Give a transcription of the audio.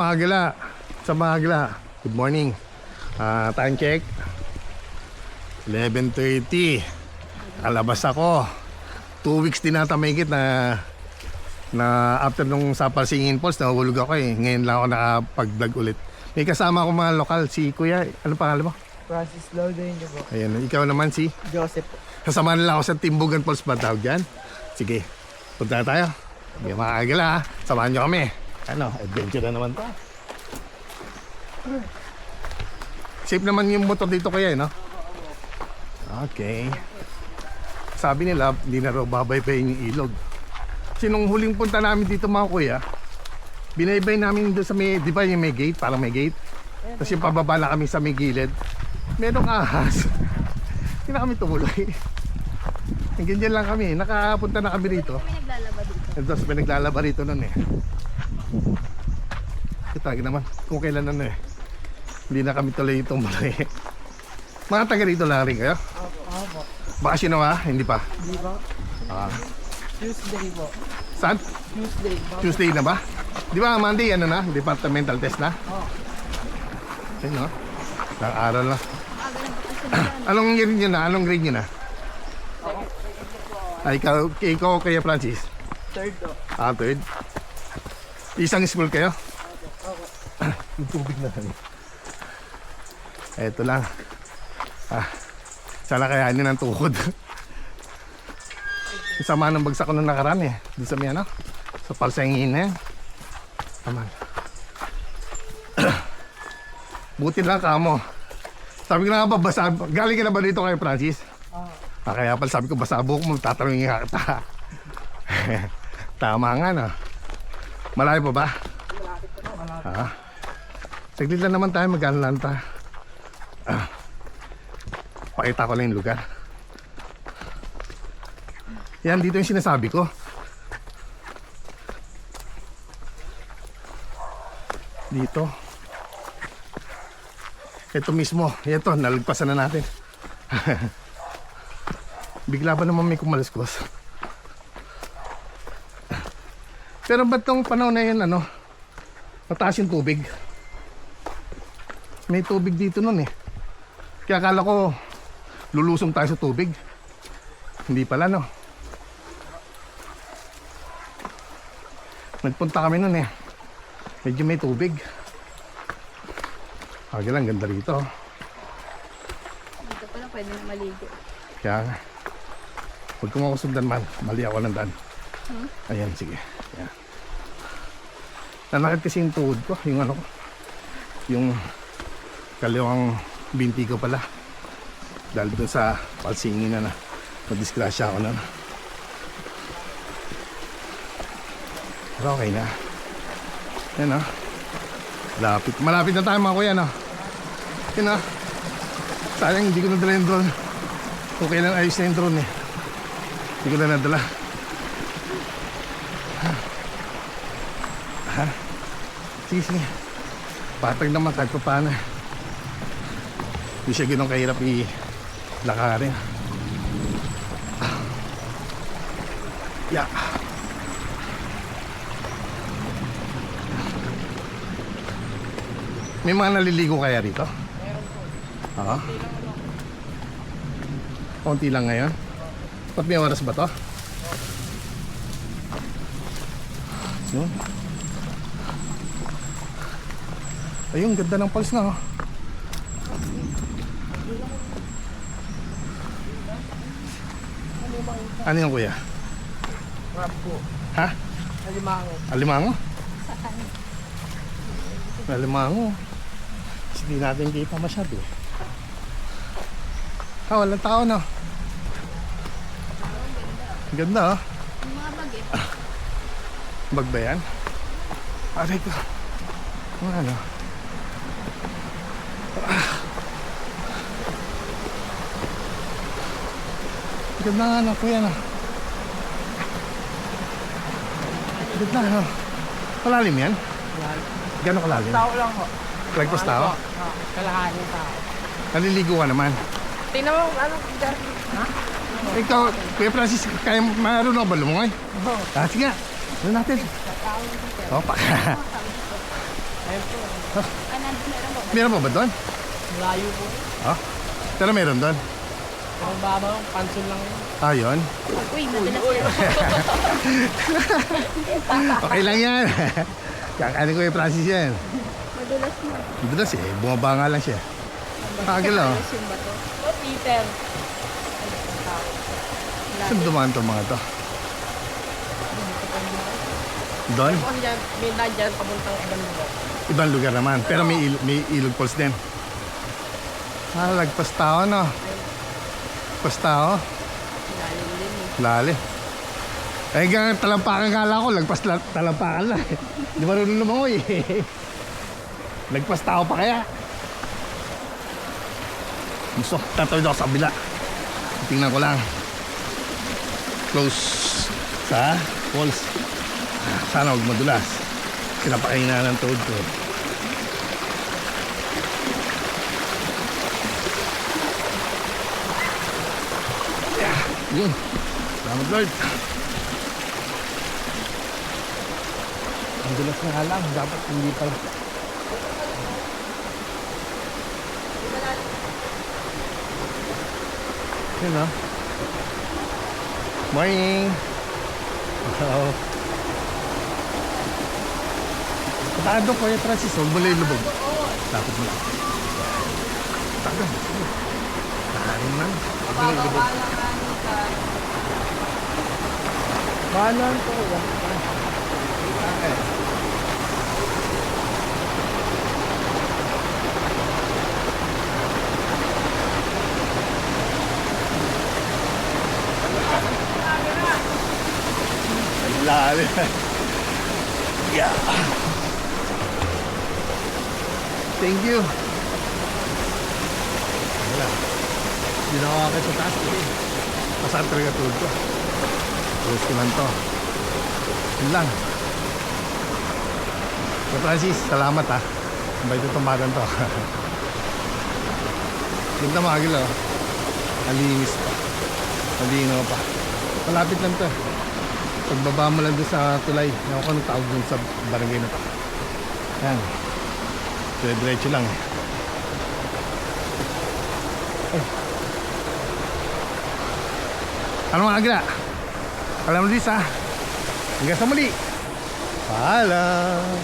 Magala, sa Magala. Good morning. Time check 11:30. Alabas ako. 2 weeks din nata mahigit na after nung sa Palsingin Falls nahulog ako eh. Ngayon lang ako nakapag-vlog ulit. May kasama ako mga lokal, si Kuya, ano pangalan mo? Francis Laudain po. Ayan, ikaw naman si? Joseph po. Kasama nila ako sa Timbugan Falls ba tawag dyan? Sige, punta na tayo. Hindi makakagala ha. Samahan nyo kami. Ano, adventure na naman to. Safe naman yung motor dito kaya no? Okay. Sabi nila, hindi na raw babaybayin yung ilog. Kasi nung huling punta namin dito mga kuya, binaybay namin doon sa may, di ba yung may gate, parang may gate. Tapos yung pababa na kami sa may gilid, merong ahas. Hindi na kami tumuloy. Ganyan lang kami, nakapunta na kami rito. May naglalaba dito. Tapos may naglalaba rito nun eh. Kitagi naman kung kailan ano eh. Hindi na kami tuloy tumuloy. Mga taga rito lang rin kayo? Opo. Bakasyon na ba? Hindi pa. Di ba? Ah. Tuesday po. Saan? Tuesday. Tuesday na ba? Di ba Monday ano na? Departmental test na? Oo. Okay no? Ilang araw na. Aga ng bakasyon. Anong year nyo na? Anong grade nyo na? Ay, ikaw kaya Francis? Third po. Third. Isang school kayo? Yung tubig na kami. Eto lang. Sana kayanin ng tuhod. Sama ng bagsak ko nung nakaraan eh. Doon sa may ano? Sa Palsingin na yan. Tama. Buti lang ka mo. Sabi ko na nga ba, basa, galing ka na ba dito kay Francis? Kaya pala sabi ko, basa buhok mo, tatanungin ka kita. Tama nga no. Malayo pa ba? Saglit lang naman tayo, mag-ano lang tayo. Pakita ko lang yung lugar. Yan, dito yung sinasabi ko. Dito. Ito mismo. Ito, nalagpasan na natin. Bigla ba naman may kumalaskos? Pero ba't tong panahon na yun, ano? Mataas yung tubig. May tubig dito nun eh. Kaya akala ko lulusong tayo sa tubig. Hindi pala no. Nagpunta kami nun eh. Medyo may tubig. Lang, ganda rito. Dito pala pwede na maligo. Kaya nga. Huwag kong ako sundan man. Mali ako ng daan. Ayan, sige. Ayan. Nanakit kasi yung tuhod ko. Yung ano ko. Yung kaliwang binti ko pala. Dahil dun sa Palsingin na nadisgrasya ako na. Pero okay na. Yan o. Malapit na tayo mga kuya no. Yan o. Sayang hindi ko nadala yung drone. Kung kailan ayos na yung drone eh. Hindi ko na nadala. Sige. Patag naman kahit pa paano. Hindi siya ganun kahirap i-lakarin. Yeah. May mga naliligo kaya rito? Oo. Konti lang ngayon. Ba't may oras ba to? Yun. Ayun, ganda ng falls na oh. Ano yung kuya? Crab po. Ha? Alimango. Alimango? Alimango. Hindi natin kita masyado eh. Walang tao no. Ganda oh. Yung mga bag eh. Bag ba yan? Aray ko. Ano? Ganda nga no, kuya no. Ganda no. Kalalim yan? Gano'ng kalalim? Tao lang po. Lagpas tao? Kalahani tao. Naliligo ka naman. Tingnan mo, ano? Ha? Ikaw, Kuya Francis, kaya marunong ka ba lumungoy? Oo. Sige nga. Ano natin? O, Ayun po. Ah, nandun meron ba? Meron pa ba doon? Malayo po. Ha? Pero meron doon. Ang babaw, pansul lang yun. Ah, yun. Uy, madalas yan. Okay lang yan. Kakanin ko yung Francis yan. Madulas mo. Madulas eh, bumaba nga lang siya. Kagil oh. Madulas yung bato. Oh, Peter. Saan dumaan to mga to? Doon? Kasi dyan, may dyan papuntang ibang lugar. Ibang lugar naman. Pero may ilog falls din. Ah, lagpas tao no. Lagpas tao. Lalim din eh. Lali. Eh, ganyan talampakan kala ko. Lagpas talampakan lang eh. Di marunong lumangoy eh. Lagpas tao pa kaya. Gusto, tatawid ako sa kabila. Tingnan ko lang. Close sa falls. Sana huwag madulas. Pinapakaina ng toad ko. Yeah, yun. Salamat Lord. Ang dulas na lang. Dapat hindi pa. Yun o. Morning. Hello. Pataan doon ko yung Francis. Huwag mo lang yung lubog. Lapit mo lang. Pataan doon. Pataan mo lang. Huwag mo lang yung lubog. Bahalan po. Lalim. Yeah. Thank you. Wala. Hindi na ako akit sa taas. Masaan talaga tulog ko. Tulog ko lang to. Yun lang. Kaya Francis, salamat ha. Mabait itong batang to. Ganda mga agil oh. Malinis pa. Malino pa. Malapit lang to. Pagbaba mo lang doon sa tulay. Ewan ko anong tawag doon sa barangay na to. Yan. Diretso lang eh. Ano mga agla? Alam mo Luis ha. Hanggang sa muli. Paalam.